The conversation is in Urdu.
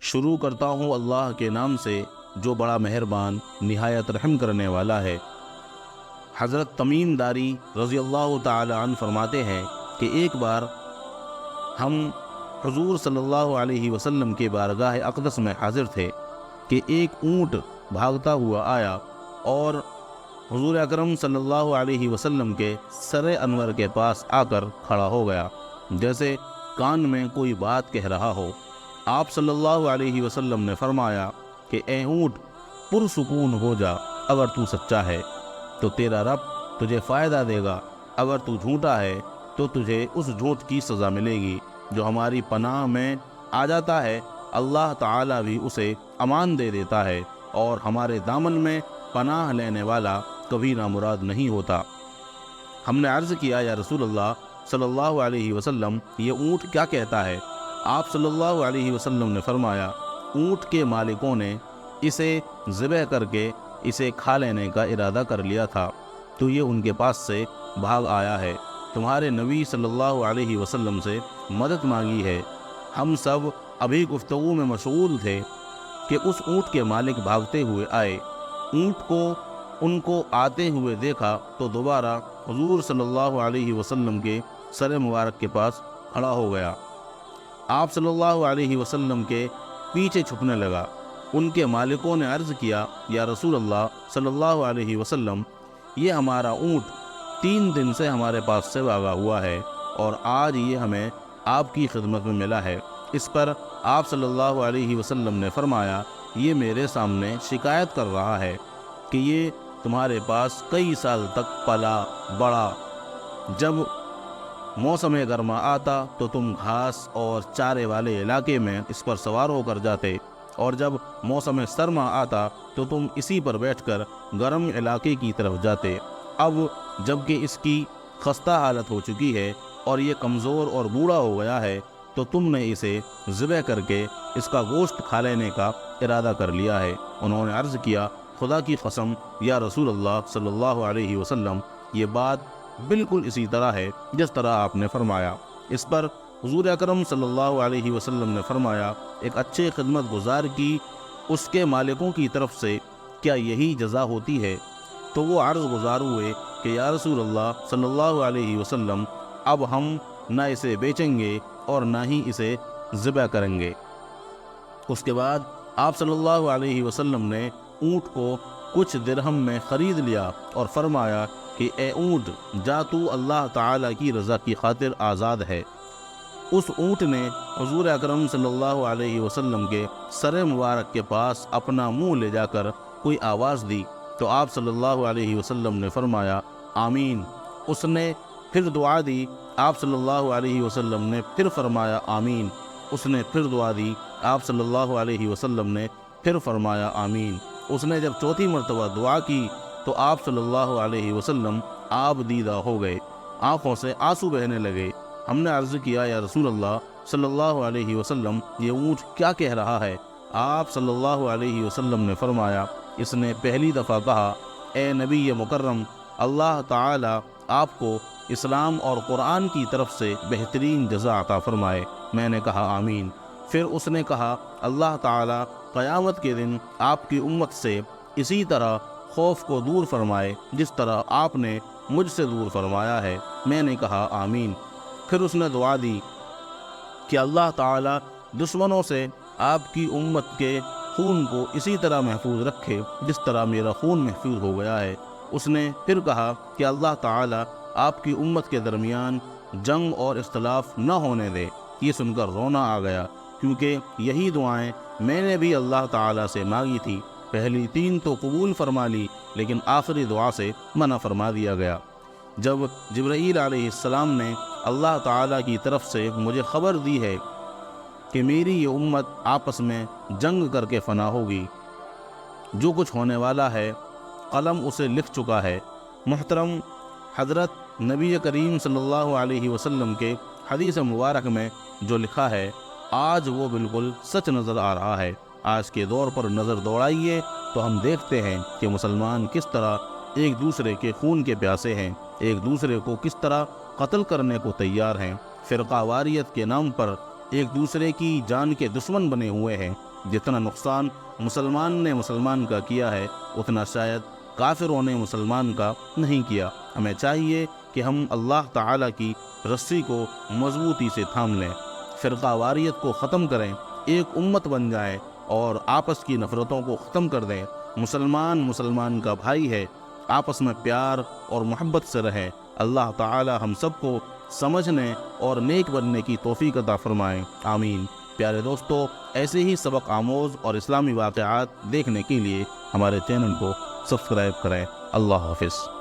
شروع کرتا ہوں اللہ کے نام سے جو بڑا مہربان نہایت رحم کرنے والا ہے۔ حضرت تمیم داری رضی اللہ تعالی عنہ فرماتے ہیں کہ ایک بار ہم حضور صلی اللہ علیہ وسلم کے بارگاہ اقدس میں حاضر تھے کہ ایک اونٹ بھاگتا ہوا آیا اور حضور اکرم صلی اللہ علیہ وسلم کے سر انور کے پاس آ کر کھڑا ہو گیا، جیسے کان میں کوئی بات کہہ رہا ہو۔ آپ صلی اللہ علیہ وسلم نے فرمایا کہ اے اونٹ، پرسکون ہو جا، اگر تو سچا ہے تو تیرا رب تجھے فائدہ دے گا، اگر تو جھوٹا ہے تو تجھے اس جھوٹ کی سزا ملے گی۔ جو ہماری پناہ میں آ جاتا ہے اللہ تعالیٰ بھی اسے امان دے دیتا ہے، اور ہمارے دامن میں پناہ لینے والا کبھی نامراد نہیں ہوتا۔ ہم نے عرض کیا یا رسول اللہ صلی اللہ علیہ وسلم، یہ اونٹ کیا کہتا ہے؟ آپ صلی اللہ علیہ وسلم نے فرمایا، اونٹ کے مالکوں نے اسے ذبح کر کے اسے کھا لینے کا ارادہ کر لیا تھا، تو یہ ان کے پاس سے بھاگ آیا ہے، تمہارے نبی صلی اللہ علیہ وسلم سے مدد مانگی ہے۔ ہم سب ابھی گفتگو میں مشغول تھے کہ اس اونٹ کے مالک بھاگتے ہوئے آئے۔ اونٹ کو ان کو آتے ہوئے دیکھا تو دوبارہ حضور صلی اللہ علیہ وسلم کے سر مبارک کے پاس کھڑا ہو گیا۔ آپ صلی اللہ علیہ وسلم کے پیچھے چھپنے لگا۔ ان کے مالکوں نے عرض کیا یا رسول اللہ صلی اللہ علیہ وسلم، یہ ہمارا اونٹ 3 دن سے ہمارے پاس سے بھاگا ہوا ہے اور آج یہ ہمیں آپ کی خدمت میں ملا ہے۔ اس پر آپ صلی اللہ علیہ وسلم نے فرمایا، یہ میرے سامنے شکایت کر رہا ہے کہ یہ تمہارے پاس کئی سال تک پلا بڑا، جب موسم گرما آتا تو تم گھاس اور چارے والے علاقے میں اس پر سوار ہو کر جاتے، اور جب موسم سرما آتا تو تم اسی پر بیٹھ کر گرم علاقے کی طرف جاتے۔ اب جب کہ اس کی خستہ حالت ہو چکی ہے اور یہ کمزور اور بوڑھا ہو گیا ہے، تو تم نے اسے ذبح کر کے اس کا گوشت کھا لینے کا ارادہ کر لیا ہے۔ انہوں نے عرض کیا، خدا کی قسم یا رسول اللہ صلی اللہ علیہ وسلم، یہ بات بالکل اسی طرح ہے جس طرح آپ نے فرمایا۔ اس پر حضور اکرم صلی اللہ علیہ وسلم نے فرمایا، ایک اچھے خدمت گزار کی اس کے مالکوں کی طرف سے کیا یہی جزا ہوتی ہے؟ تو وہ عرض گزار ہوئے کہ یا رسول اللہ صلی اللہ علیہ وسلم، اب ہم نہ اسے بیچیں گے اور نہ ہی اسے ذبح کریں گے۔ اس کے بعد آپ صلی اللہ علیہ وسلم نے اونٹ کو کچھ درہم میں خرید لیا اور فرمایا کہ اے اونٹ، جا تو اللہ تعالیٰ کی رضا کی خاطر آزاد ہے۔ اس اونٹ نے حضور اکرم صلی اللہ علیہ وسلم کے سر مبارک کے پاس اپنا منہ لے جا کر کوئی آواز دی تو آپ صلی اللہ علیہ وسلم نے فرمایا، آمین۔ اس نے پھر دعا دی، آپ صلی اللہ علیہ وسلم نے پھر فرمایا، آمین۔ اس نے پھر دعا دی، آپ صلی اللہ علیہ وسلم نے پھر فرمایا، آمین۔ اس نے جب چوتھی مرتبہ دعا کی تو آپ صلی اللہ علیہ وسلم آب دیدہ ہو گئے، آنکھوں سے آنسو بہنے لگے۔ ہم نے عرض کیا یا رسول اللہ صلی اللہ علیہ وسلم، یہ اونٹ کیا کہہ رہا ہے؟ آپ صلی اللہ علیہ وسلم نے فرمایا، اس نے پہلی دفعہ کہا، اے نبی مکرم، اللہ تعالی آپ کو اسلام اور قرآن کی طرف سے بہترین جزا عطا فرمائے۔ میں نے کہا آمین۔ پھر اس نے کہا، اللہ تعالی قیامت کے دن آپ کی امت سے اسی طرح خوف کو دور فرمائے جس طرح آپ نے مجھ سے دور فرمایا ہے۔ میں نے کہا آمین۔ پھر اس نے دعا دی کہ اللہ تعالی دشمنوں سے آپ کی امت کے خون کو اسی طرح محفوظ رکھے جس طرح میرا خون محفوظ ہو گیا ہے۔ اس نے پھر کہا کہ اللہ تعالی آپ کی امت کے درمیان جنگ اور اختلاف نہ ہونے دے۔ یہ سن کر رونا آ گیا، کیونکہ یہی دعائیں میں نے بھی اللہ تعالی سے مانگی تھی۔ پہلی 3 تو قبول فرما لی، لیکن آخری دعا سے منع فرما دیا گیا۔ جب جبرائیل علیہ السلام نے اللہ تعالیٰ کی طرف سے مجھے خبر دی ہے کہ میری یہ امت آپس میں جنگ کر کے فنا ہوگی، جو کچھ ہونے والا ہے قلم اسے لکھ چکا ہے۔ محترم حضرت نبی کریم صلی اللہ علیہ وسلم کے حدیث مبارک میں جو لکھا ہے، آج وہ بالکل سچ نظر آ رہا ہے۔ آج کے دور پر نظر دوڑائیے تو ہم دیکھتے ہیں کہ مسلمان کس طرح ایک دوسرے کے خون کے پیاسے ہیں، ایک دوسرے کو کس طرح قتل کرنے کو تیار ہیں، فرقہ واریت کے نام پر ایک دوسرے کی جان کے دشمن بنے ہوئے ہیں۔ جتنا نقصان مسلمان نے مسلمان کا کیا ہے اتنا شاید کافروں نے مسلمان کا نہیں کیا۔ ہمیں چاہیے کہ ہم اللہ تعالیٰ کی رسی کو مضبوطی سے تھام لیں، فرقہ واریت کو ختم کریں، ایک امت بن جائیں اور آپس کی نفرتوں کو ختم کر دیں۔ مسلمان مسلمان کا بھائی ہے، آپس میں پیار اور محبت سے رہیں۔ اللہ تعالیٰ ہم سب کو سمجھنے اور نیک بننے کی توفیق عطا فرمائیں، آمین۔ پیارے دوستو، ایسے ہی سبق آموز اور اسلامی واقعات دیکھنے کے لیے ہمارے چینل کو سبسکرائب کریں۔ اللہ حافظ۔